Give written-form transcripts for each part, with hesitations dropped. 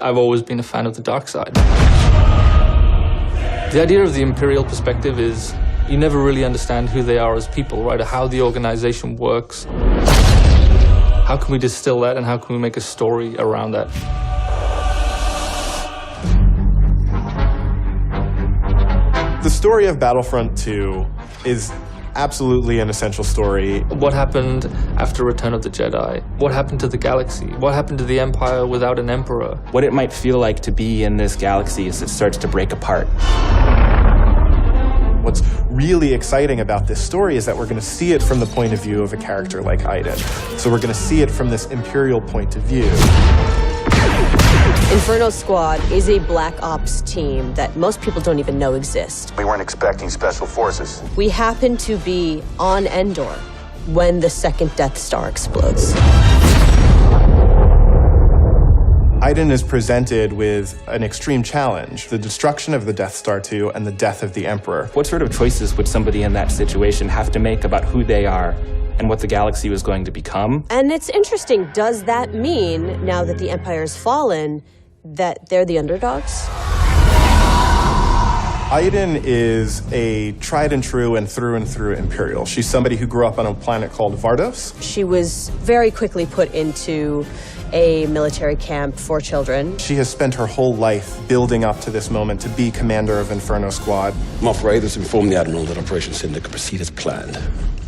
I've always been a fan of the dark side. The idea of the Imperial perspective is you never really understand who they are as people, right? Or how the organization works. How can we distill that and how can we make a story around that? The story of Battlefront 2 is absolutely an essential story. What happened after Return of the Jedi? What happened to the galaxy? What happened to the Empire without an Emperor? What it might feel like to be in this galaxy as it starts to break apart. What's really exciting about this story is that we're going to see it from the point of view of a character like Iden. So we're going to see it from this Imperial point of view. Inferno Squad is a Black Ops team that most people don't even know exists. We weren't expecting special forces. We happen to be on Endor when the second Death Star explodes. Iden is presented with an extreme challenge, the destruction of the Death Star 2 and the death of the Emperor. What sort of choices would somebody in that situation have to make about who they are and what the galaxy was going to become? And it's interesting, does that mean, now that the Empire's fallen, that they're the underdogs? Iden is a tried and true Imperial. She's somebody who grew up on a planet called Vardos. She was very quickly put into a military camp for children. She has spent her whole life building up to this moment to be commander of Inferno Squad. Moff Raiders informed the Admiral that Operation Cinder could proceed as planned.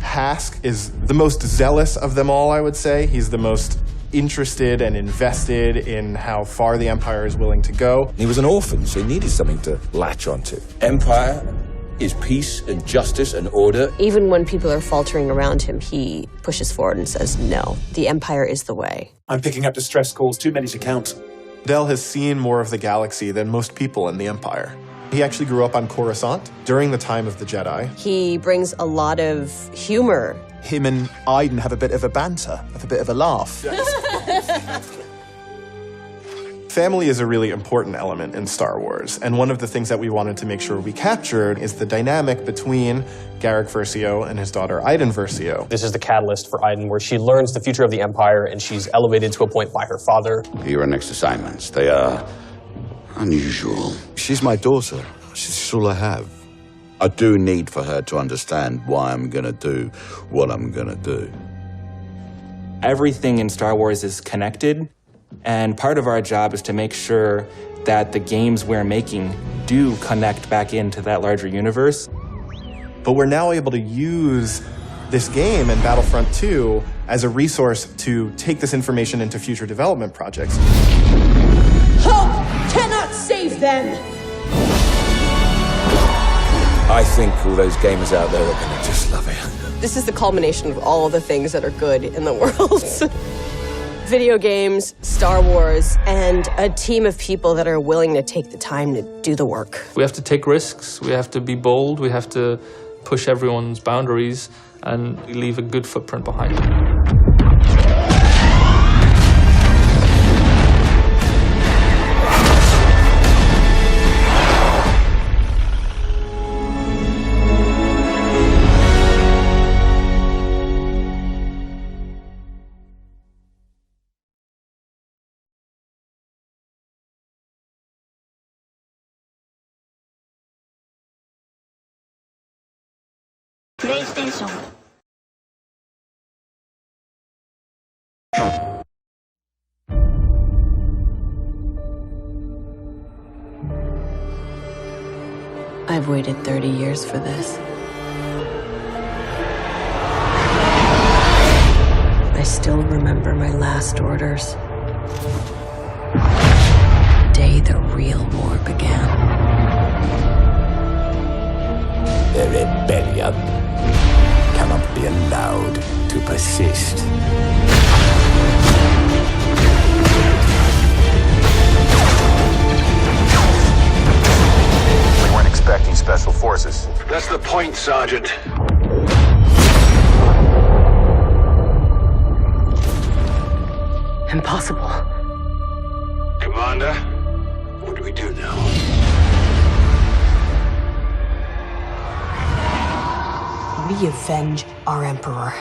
Hask is the most zealous of them all, I would say. He's the most interested and invested in how far the Empire is willing to go. He was an orphan, so he needed something to latch onto. Empire is peace and justice and order. Even when people are faltering around him, he pushes forward and says, no, the Empire is the way. I'm picking up distress calls, too many to count. Del has seen more of the galaxy than most people in the Empire. He actually grew up on Coruscant during the time of the Jedi. He brings a lot of humor. Him and Iden have a bit of a banter, have a bit of a laugh. Family is a really important element in Star Wars, and one of the things that we wanted to make sure we captured is the dynamic between Garrick Versio and his daughter Iden Versio. This is the catalyst for Iden, where she learns the future of the Empire, and she's elevated to a point by her father. Your next assignments, they are unusual. She's my daughter. She's all I have. I do need for her to understand why I'm going to do what I'm going to do. Everything in Star Wars is connected, and part of our job is to make sure that the games we're making do connect back into that larger universe. But we're now able to use this game and Battlefront 2 as a resource to take this information into future development projects. Hope cannot save them! I think all those gamers out there are going to just love it. This is the culmination of all the things that are good in the world. Video games, Star Wars, and a team of people that are willing to take the time to do the work. We have to take risks, we have to be bold, we have to push everyone's boundaries and leave a good footprint behind. PlayStation. I've waited 30 years for this. I still remember my last orders. The day the real war began. The rebellion cannot be allowed to persist. We weren't expecting special forces. That's the point, Sergeant. impossible. Commander, what do we do now? We avenge our Emperor.